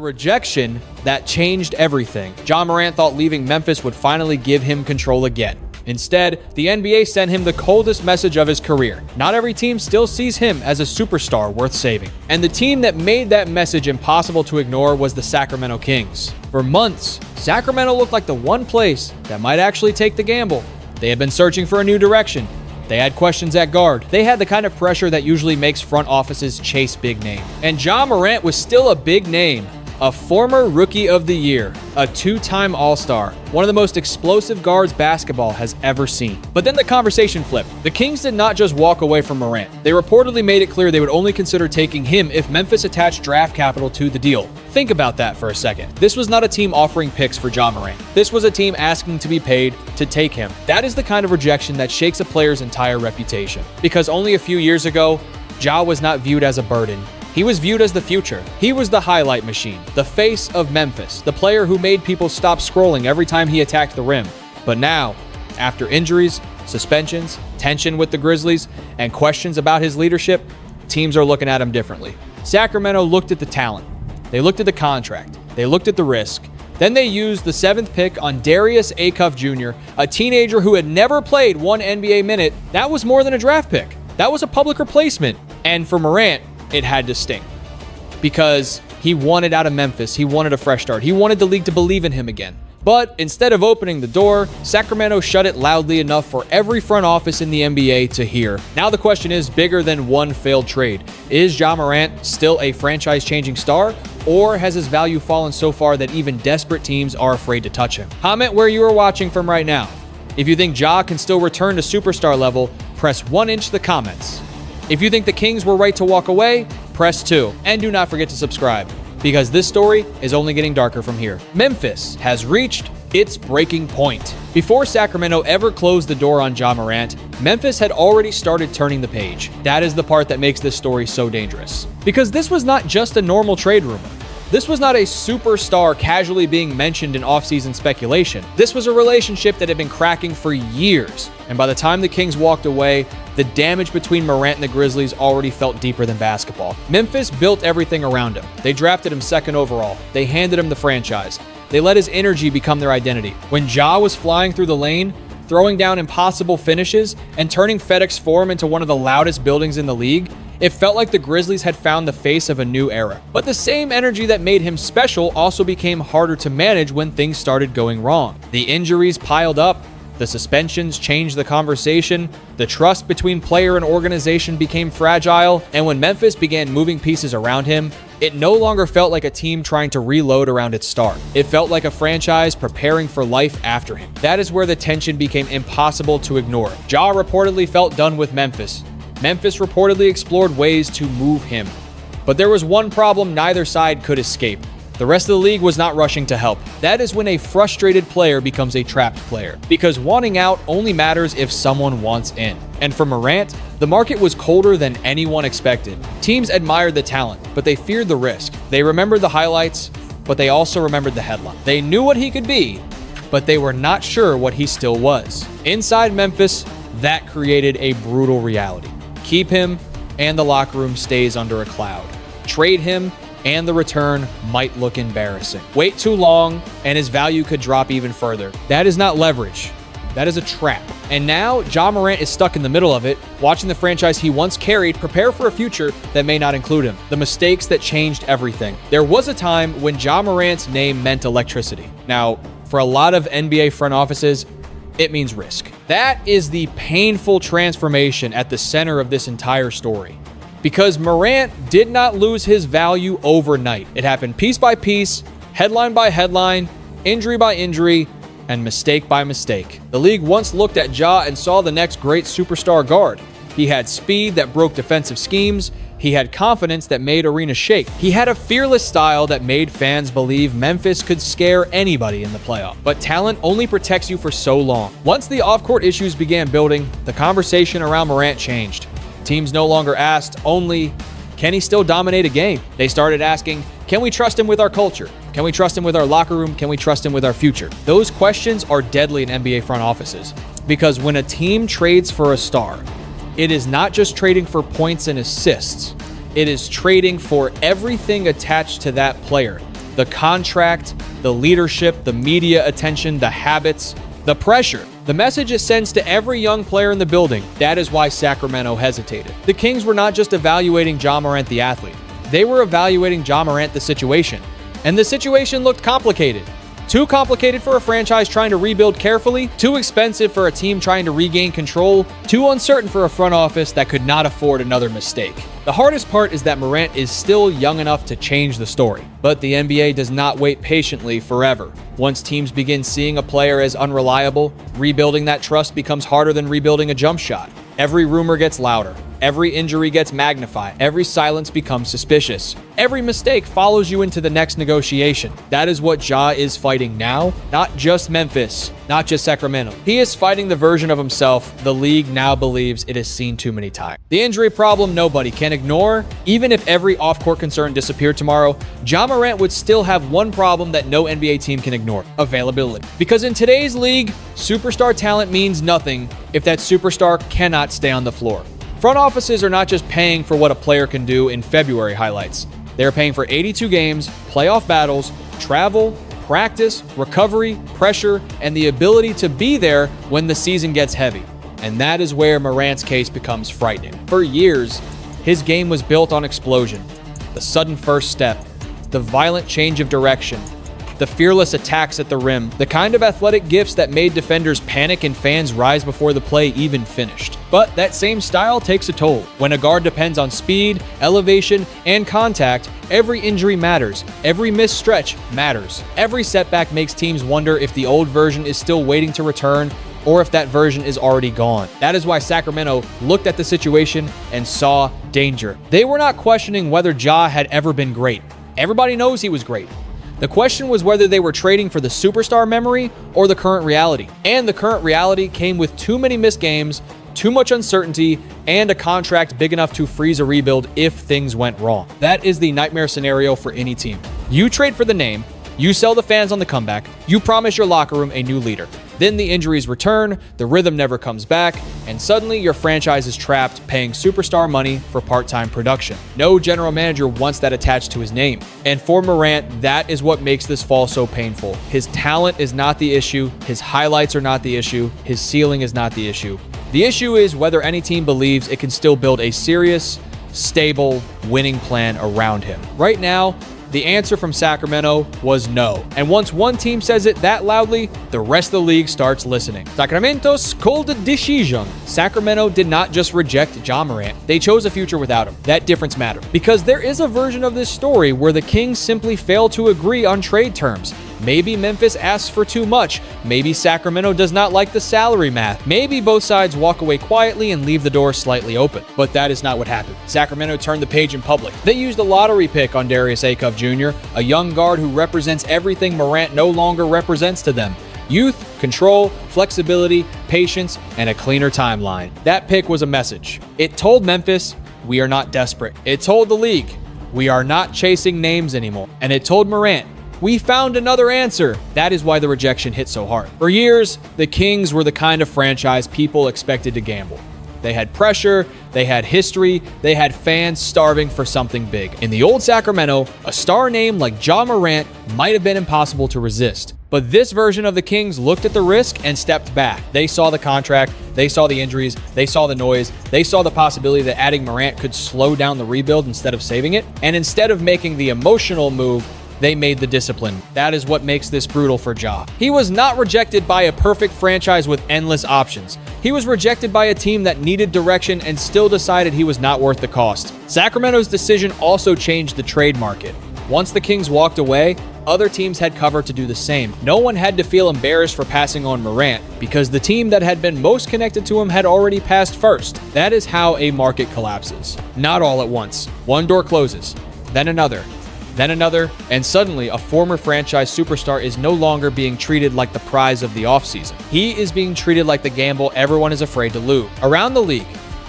rejection that changed everything. Ja Morant thought leaving Memphis would finally give him control again. Instead, the NBA sent him the coldest message of his career. Not every team still sees him as a superstar worth saving. And the team that made that message impossible to ignore was the Sacramento Kings. For months, Sacramento looked like the one place that might actually take the gamble. They had been searching for a new direction. They had questions at guard. They had the kind of pressure that usually makes front offices chase big names. And Ja Morant was still a big name. A former Rookie of the Year, a two-time All-Star, one of the most explosive guards basketball has ever seen. But then the conversation flipped. The Kings did not just walk away from Morant. They reportedly made it clear they would only consider taking him if Memphis attached draft capital to the deal. Think about that for a second. This was not a team offering picks for Ja Morant. This was a team asking to be paid to take him. That is the kind of rejection that shakes a player's entire reputation. Because only a few years ago, Ja was not viewed as a burden. He was viewed as the future. He was the highlight machine, the face of Memphis, the player who made people stop scrolling every time he attacked the rim. But now, after injuries, suspensions, tension with the Grizzlies, and questions about his leadership, teams are looking at him differently. Sacramento looked at the talent. They looked at the contract. They looked at the risk. Then they used the 7th pick on Darius Acuff Jr., a teenager who had never played one NBA minute. That was more than a draft pick. That was a public replacement. And for Morant, it had to sting because he wanted out of Memphis. He wanted a fresh start. He wanted the league to believe in him again. But instead of opening the door, Sacramento shut it loudly enough for every front office in the NBA to hear. Now the question is bigger than one failed trade. Is Ja Morant still a franchise-changing star, or has his value fallen so far that even desperate teams are afraid to touch him? Comment where you are watching from right now. If you think Ja can still return to superstar level, press 1" the comments. If you think the Kings were right to walk away, press 2. And do not forget to subscribe, because this story is only getting darker from here. Memphis has reached its breaking point. Before Sacramento ever closed the door on Ja Morant, Memphis had already started turning the page. That is the part that makes this story so dangerous. Because this was not just a normal trade rumor. This was not a superstar casually being mentioned in offseason speculation. This was a relationship that had been cracking for years. And by the time the Kings walked away, the damage between Morant and the Grizzlies already felt deeper than basketball. Memphis built everything around him. They drafted him 2nd overall. They handed him the franchise. They let his energy become their identity. When Ja was flying through the lane, throwing down impossible finishes, and turning FedEx Forum into one of the loudest buildings in the league, it felt like the Grizzlies had found the face of a new era. But the same energy that made him special also became harder to manage when things started going wrong. The injuries piled up, the suspensions changed the conversation, the trust between player and organization became fragile, and when Memphis began moving pieces around him, it no longer felt like a team trying to reload around its star. It felt like a franchise preparing for life after him. That is where the tension became impossible to ignore. Ja reportedly felt done with Memphis. Memphis reportedly explored ways to move him. But there was one problem neither side could escape. The rest of the league was not rushing to help. That is when a frustrated player becomes a trapped player. Because wanting out only matters if someone wants in. And for Morant, the market was colder than anyone expected. Teams admired the talent, but they feared the risk. They remembered the highlights, but they also remembered the headline. They knew what he could be, but they were not sure what he still was. Inside Memphis, that created a brutal reality. Keep him, and the locker room stays under a cloud. Trade him, and the return might look embarrassing. Wait too long, and his value could drop even further. That is not leverage. That is a trap. And now, Ja Morant is stuck in the middle of it, watching the franchise he once carried prepare for a future that may not include him. The mistakes that changed everything. There was a time when Ja Morant's name meant electricity. Now, for a lot of NBA front offices, it means risk. That is the painful transformation at the center of this entire story. Because Morant did not lose his value overnight. It happened piece by piece, headline by headline, injury by injury, and mistake by mistake. The league once looked at Ja and saw the next great superstar guard. He had speed that broke defensive schemes. He had confidence that made arenas shake. He had a fearless style that made fans believe Memphis could scare anybody in the playoff. But talent only protects you for so long. Once the off-court issues began building, the conversation around Morant changed. Teams no longer asked only, can he still dominate a game? They started asking, can we trust him with our culture? Can we trust him with our locker room? Can we trust him with our future? Those questions are deadly in NBA front offices. Because when a team trades for a star, it is not just trading for points and assists. It is trading for everything attached to that player. The contract, the leadership, the media attention, the habits, the pressure. The message it sends to every young player in the building. That is why Sacramento hesitated. The Kings were not just evaluating Ja Morant the athlete. They were evaluating Ja Morant the situation. And the situation looked complicated. Too complicated for a franchise trying to rebuild carefully, too expensive for a team trying to regain control, too uncertain for a front office that could not afford another mistake. The hardest part is that Morant is still young enough to change the story, but the NBA does not wait patiently forever. Once teams begin seeing a player as unreliable, rebuilding that trust becomes harder than rebuilding a jump shot. Every rumor gets louder. Every injury gets magnified. Every silence becomes suspicious. Every mistake follows you into the next negotiation. That is what Ja is fighting now, not just Memphis, not just Sacramento. He is fighting the version of himself the league now believes it has seen too many times. The injury problem nobody can ignore. Even if every off-court concern disappeared tomorrow, Ja Morant would still have one problem that no NBA team can ignore: availability. Because in today's league, superstar talent means nothing if that superstar cannot stay on the floor. Front offices are not just paying for what a player can do in February highlights. They're paying for 82 games, playoff battles, travel, practice, recovery, pressure, and the ability to be there when the season gets heavy. And that is where Morant's case becomes frightening. For years, his game was built on explosion, the sudden first step, the violent change of direction, the fearless attacks at the rim, the kind of athletic gifts that made defenders panic and fans rise before the play even finished. But that same style takes a toll. When a guard depends on speed, elevation, and contact, every injury matters. Every missed stretch matters. Every setback makes teams wonder if the old version is still waiting to return or if that version is already gone. That is why Sacramento looked at the situation and saw danger. They were not questioning whether Ja had ever been great. Everybody knows he was great. The question was whether they were trading for the superstar memory or the current reality. And the current reality came with too many missed games, too much uncertainty, and a contract big enough to freeze a rebuild if things went wrong. That is the nightmare scenario for any team. You trade for the name, you sell the fans on the comeback, you promise your locker room a new leader. Then the injuries return, the rhythm never comes back, and suddenly your franchise is trapped paying superstar money for part-time production. No general manager wants that attached to his name. And for Morant, that is what makes this fall so painful. His talent is not the issue, his highlights are not the issue, his ceiling is not the issue. The issue is whether any team believes it can still build a serious, stable, winning plan around him. Right now, the answer from Sacramento was no. And once one team says it that loudly, the rest of the league starts listening. Sacramento's called the decision. Sacramento did not just reject Ja Morant. They chose a future without him. That difference mattered. Because there is a version of this story where the Kings simply fail to agree on trade terms. Maybe Memphis asks for too much. Maybe Sacramento does not like the salary math. Maybe both sides walk away quietly and leave the door slightly open. But that is not what happened. Sacramento turned the page in public. They used a lottery pick on Darius Acuff Jr., a young guard who represents everything Morant no longer represents to them: youth, control, flexibility, patience, and a cleaner timeline. That pick was a message. It told Memphis, we are not desperate. It told the league, we are not chasing names anymore. And it told Morant, we found another answer. That is why the rejection hit so hard. For years, the Kings were the kind of franchise people expected to gamble. They had pressure, they had history, they had fans starving for something big. In the old Sacramento, a star name like Ja Morant might have been impossible to resist. But this version of the Kings looked at the risk and stepped back. They saw the contract, they saw the injuries, they saw the noise, they saw the possibility that adding Morant could slow down the rebuild instead of saving it. And instead of making the emotional move, they made the discipline. That is what makes this brutal for Ja. He was not rejected by a perfect franchise with endless options. He was rejected by a team that needed direction and still decided he was not worth the cost. Sacramento's decision also changed the trade market. Once the Kings walked away, other teams had cover to do the same. No one had to feel embarrassed for passing on Morant because the team that had been most connected to him had already passed first. That is how a market collapses. Not all at once. One door closes, then another, and suddenly a former franchise superstar is no longer being treated like the prize of the offseason. He is being treated like the gamble everyone is afraid to lose. Around the league,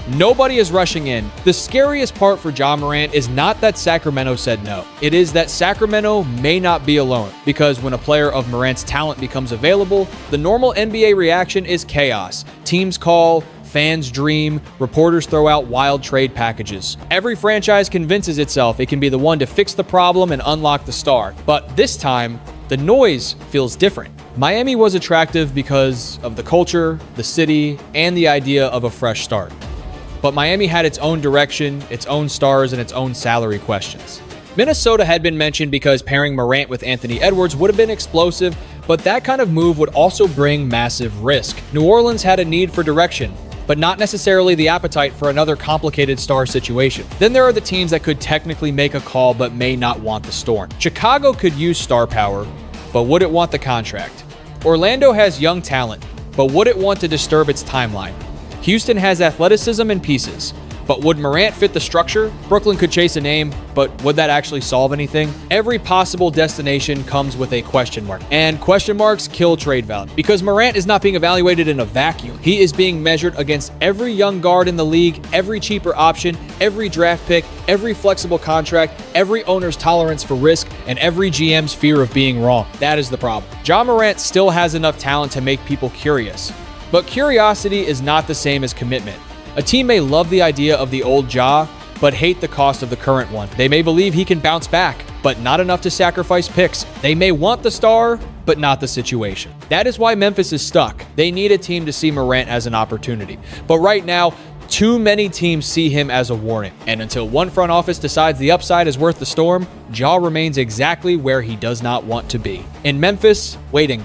nobody is rushing in. The scariest part for Ja Morant is not that Sacramento said no. It is that Sacramento may not be alone, because when a player of Morant's talent becomes available, the normal NBA reaction is chaos. Teams call, Fans dream, reporters throw out wild trade packages. Every franchise convinces itself it can be the one to fix the problem and unlock the star. But this time, the noise feels different. Miami was attractive because of the culture, the city, and the idea of a fresh start. But Miami had its own direction, its own stars, and its own salary questions. Minnesota had been mentioned because pairing Morant with Anthony Edwards would have been explosive, but that kind of move would also bring massive risk. New Orleans had a need for direction, but not necessarily the appetite for another complicated star situation. Then there are the teams that could technically make a call but may not want the Storm. Chicago could use star power, but wouldn't want the contract. Orlando has young talent, but wouldn't want to disturb its timeline. Houston has athleticism and pieces, but would Morant fit the structure? Brooklyn could chase a name, but would that actually solve anything? Every possible destination comes with a question mark, and question marks kill trade value. Because Morant is not being evaluated in a vacuum. He is being measured against every young guard in the league, every cheaper option, every draft pick, every flexible contract, every owner's tolerance for risk, and every GM's fear of being wrong. That is the problem. Ja Morant still has enough talent to make people curious, but curiosity is not the same as commitment. A team may love the idea of the old Ja, but hate the cost of the current one. They may believe he can bounce back, but not enough to sacrifice picks. They may want the star, but not the situation. That is why Memphis is stuck. They need a team to see Morant as an opportunity. But right now, too many teams see him as a warning. And until one front office decides the upside is worth the storm, Ja remains exactly where he does not want to be. In Memphis, waiting,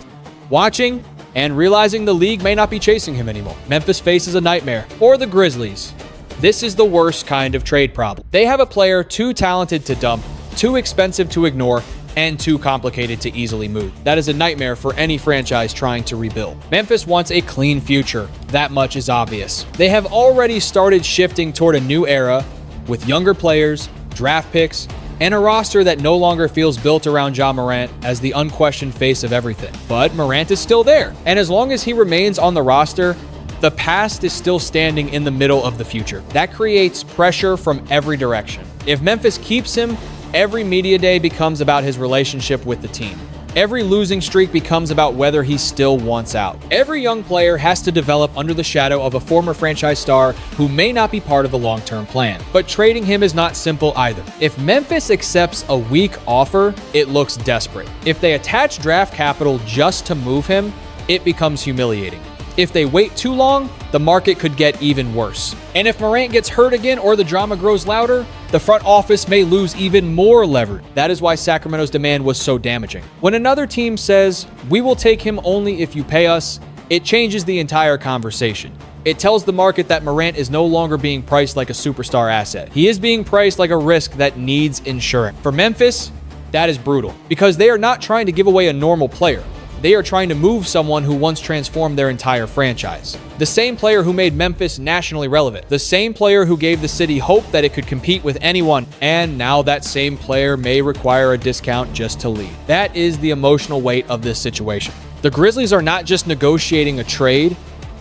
watching, and realizing the league may not be chasing him anymore. Memphis faces a nightmare. Or the Grizzlies. This is the worst kind of trade problem. They have a player too talented to dump, too expensive to ignore, and too complicated to easily move. That is a nightmare for any franchise trying to rebuild. Memphis wants a clean future. That much is obvious. They have already started shifting toward a new era with younger players, draft picks, and a roster that no longer feels built around Ja Morant as the unquestioned face of everything. But Morant is still there, and as long as he remains on the roster, the past is still standing in the middle of the future. That creates pressure from every direction. If Memphis keeps him, every media day becomes about his relationship with the team. Every losing streak becomes about whether he still wants out. Every young player has to develop under the shadow of a former franchise star who may not be part of the long-term plan. But trading him is not simple either. If Memphis accepts a weak offer, it looks desperate. If they attach draft capital just to move him, it becomes humiliating. If they wait too long, the market could get even worse. And if Morant gets hurt again or the drama grows louder, the front office may lose even more leverage. That is why Sacramento's demand was so damaging. When another team says, "We will take him only if you pay us," it changes the entire conversation. It tells the market that Morant is no longer being priced like a superstar asset. He is being priced like a risk that needs insurance. For Memphis, that is brutal because they are not trying to give away a normal player. They are trying to move someone who once transformed their entire franchise. The same player who made Memphis nationally relevant. The same player who gave the city hope that it could compete with anyone. And now that same player may require a discount just to lead. That is the emotional weight of this situation. The Grizzlies are not just negotiating a trade,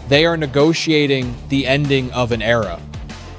they are negotiating the ending of an era.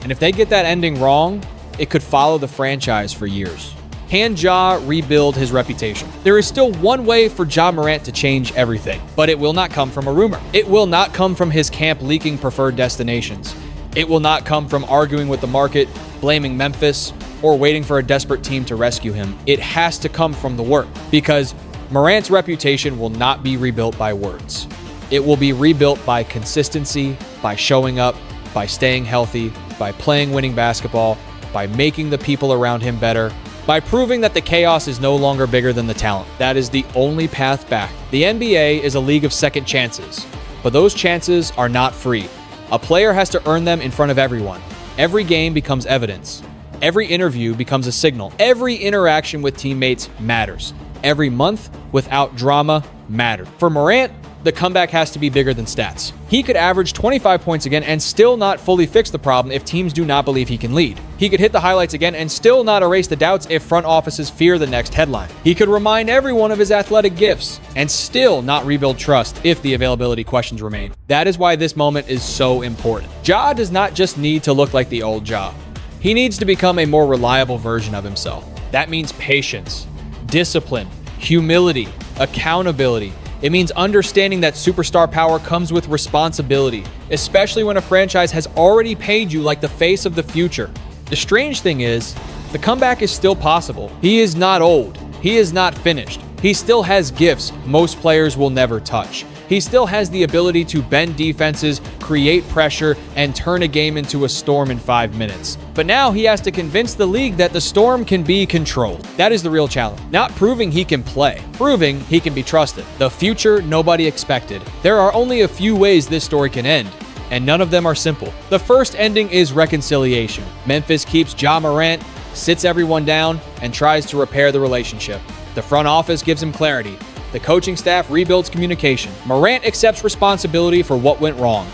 And if they get that ending wrong, it could follow the franchise for years. Can Ja rebuild his reputation? There is still one way for Ja Morant to change everything, but it will not come from a rumor. It will not come from his camp leaking preferred destinations. It will not come from arguing with the market, blaming Memphis, or waiting for a desperate team to rescue him. It has to come from the work, because Morant's reputation will not be rebuilt by words. It will be rebuilt by consistency, by showing up, by staying healthy, by playing winning basketball, by making the people around him better, by proving that the chaos is no longer bigger than the talent. That is the only path back. The NBA is a league of second chances, but those chances are not free. A player has to earn them in front of everyone. Every game becomes evidence. Every interview becomes a signal. Every interaction with teammates matters. Every month without drama matters. For Morant, the comeback has to be bigger than stats. He could average 25 points again and still not fully fix the problem if teams do not believe he can lead. He could hit the highlights again and still not erase the doubts if front offices fear the next headline. He could remind everyone of his athletic gifts and still not rebuild trust if the availability questions remain. That is why this moment is so important. Ja does not just need to look like the old Ja. He needs to become a more reliable version of himself. That means patience, discipline, humility, accountability. It means understanding that superstar power comes with responsibility, especially when a franchise has already paid you like the face of the future. The strange thing is, the comeback is still possible. He is not old. He is not finished. He still has gifts most players will never touch. He still has the ability to bend defenses, create pressure, and turn a game into a storm in 5 minutes. But now he has to convince the league that the storm can be controlled. That is the real challenge. Not proving he can play, proving he can be trusted. The future nobody expected. There are only a few ways this story can end, and none of them are simple. The first ending is reconciliation. Memphis keeps Ja Morant, sits everyone down, and tries to repair the relationship. The front office gives him clarity. The coaching staff rebuilds communication. Morant accepts responsibility for what went wrong.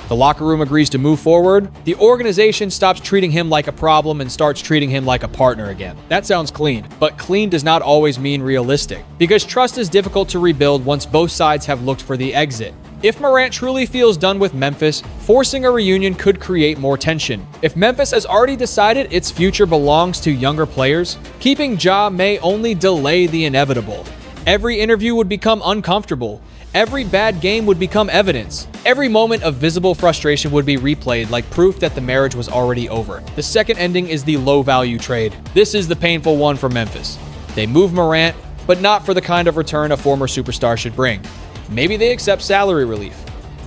The locker room agrees to move forward. The organization stops treating him like a problem and starts treating him like a partner again. That sounds clean, but clean does not always mean realistic, because trust is difficult to rebuild once both sides have looked for the exit. If Morant truly feels done with Memphis, forcing a reunion could create more tension. If Memphis has already decided its future belongs to younger players, keeping Ja may only delay the inevitable. Every interview would become uncomfortable. Every bad game would become evidence. Every moment of visible frustration would be replayed like proof that the marriage was already over. The second ending is the low-value trade. This is the painful one for Memphis. They move Morant, but not for the kind of return a former superstar should bring. Maybe they accept salary relief.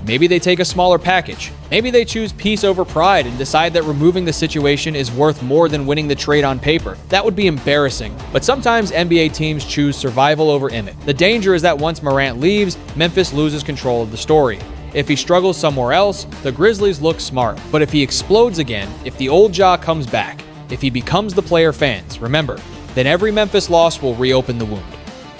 Maybe they take a smaller package. Maybe they choose peace over pride and decide that removing the situation is worth more than winning the trade on paper. That would be embarrassing, but sometimes NBA teams choose survival over image. The danger is that once Morant leaves, Memphis loses control of the story. If he struggles somewhere else, the Grizzlies look smart. But if he explodes again, if the old Ja comes back, if he becomes the player fans remember, then every Memphis loss will reopen the wound.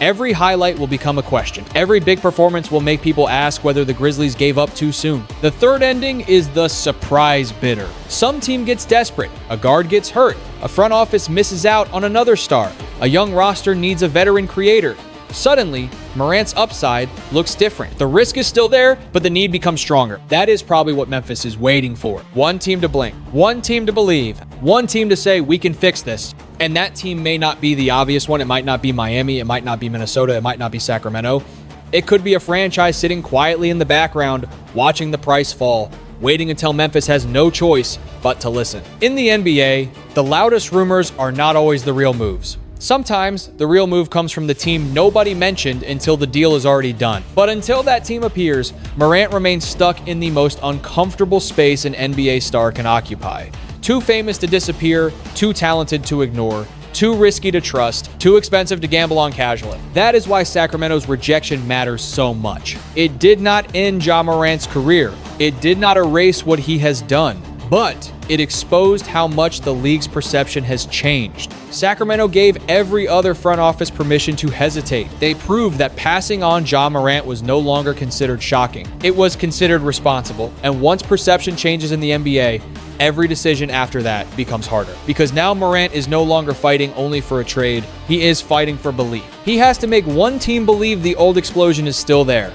Every highlight will become a question. Every big performance will make people ask whether the Grizzlies gave up too soon. The third ending is the surprise bidder. Some team gets desperate. A guard gets hurt. A front office misses out on another star. A young roster needs a veteran creator. Suddenly, Morant's upside looks different. The risk is still there, but the need becomes stronger. That is probably what Memphis is waiting for. One team to blink. One team to believe. One team to say, we can fix this. And that team may not be the obvious one. It might not be Miami. It might not be Minnesota. It might not be Sacramento. It could be a franchise sitting quietly in the background, watching the price fall, waiting until Memphis has no choice but to listen. In the NBA, the loudest rumors are not always the real moves. Sometimes, the real move comes from the team nobody mentioned until the deal is already done. But until that team appears, Morant remains stuck in the most uncomfortable space an NBA star can occupy. Too famous to disappear, too talented to ignore, too risky to trust, too expensive to gamble on casually. That is why Sacramento's rejection matters so much. It did not end Ja Morant's career. It did not erase what he has done. But it exposed how much the league's perception has changed. Sacramento gave every other front office permission to hesitate. They proved that passing on Ja Morant was no longer considered shocking. It was considered responsible. And once perception changes in the NBA, every decision after that becomes harder. Because now Morant is no longer fighting only for a trade. He is fighting for belief. He has to make one team believe the old explosion is still there.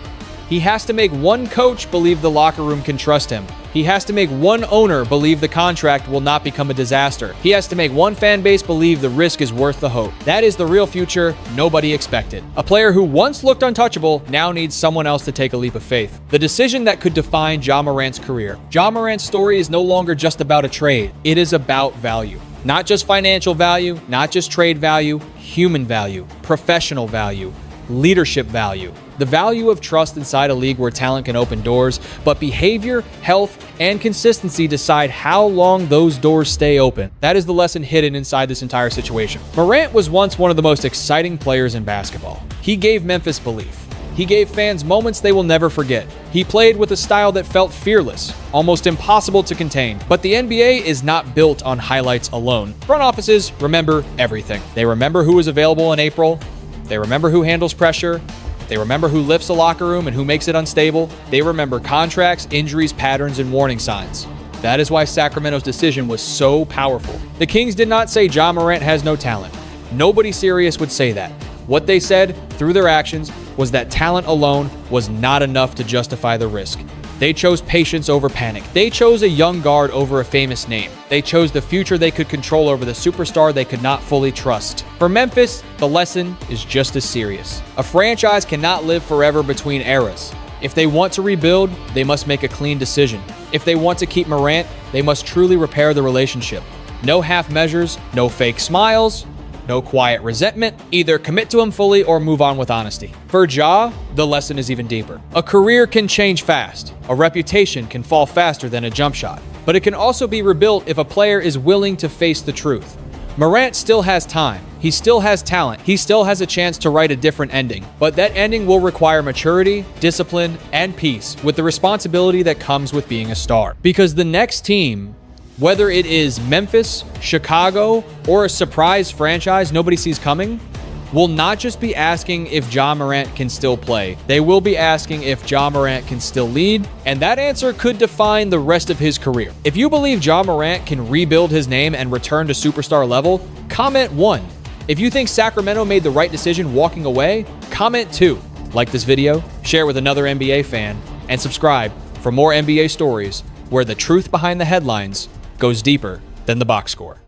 He has to make one coach believe the locker room can trust him. He has to make one owner believe the contract will not become a disaster. He has to make one fan base believe the risk is worth the hope. That is the real future nobody expected. A player who once looked untouchable now needs someone else to take a leap of faith. The decision that could define Ja Morant's career. Ja Morant's story is no longer just about a trade. It is about value. Not just financial value, not just trade value, human value, professional value, leadership value. The value of trust inside a league where talent can open doors, but behavior, health, and consistency decide how long those doors stay open. That is the lesson hidden inside this entire situation. Morant was once one of the most exciting players in basketball. He gave Memphis belief. He gave fans moments they will never forget. He played with a style that felt fearless, almost impossible to contain. But the NBA is not built on highlights alone. Front offices remember everything. They remember who is available in April. They remember who handles pressure. They remember who lifts a locker room and who makes it unstable. They remember contracts, injuries, patterns, and warning signs. That is why Sacramento's decision was so powerful. The Kings did not say Ja Morant has no talent. Nobody serious would say that. What they said, through their actions, was that talent alone was not enough to justify the risk. They chose patience over panic. They chose a young guard over a famous name. They chose the future they could control over the superstar they could not fully trust. For Memphis, the lesson is just as serious. A franchise cannot live forever between eras. If they want to rebuild, they must make a clean decision. If they want to keep Morant, they must truly repair the relationship. No half measures, no fake smiles, no quiet resentment. Either commit to him fully or move on with honesty. For Ja, the lesson is even deeper. A career can change fast. A reputation can fall faster than a jump shot. But it can also be rebuilt if a player is willing to face the truth. Morant still has time. He still has talent. He still has a chance to write a different ending. But that ending will require maturity, discipline, and peace with the responsibility that comes with being a star. Because the next team, whether it is Memphis, Chicago, or a surprise franchise nobody sees coming, will not just be asking if Ja Morant can still play. They will be asking if Ja Morant can still lead, and that answer could define the rest of his career. If you believe Ja Morant can rebuild his name and return to superstar level, comment 1. If you think Sacramento made the right decision walking away, comment 2. Like this video, share with another NBA fan, and subscribe for more NBA stories where the truth behind the headlines goes deeper than the box score.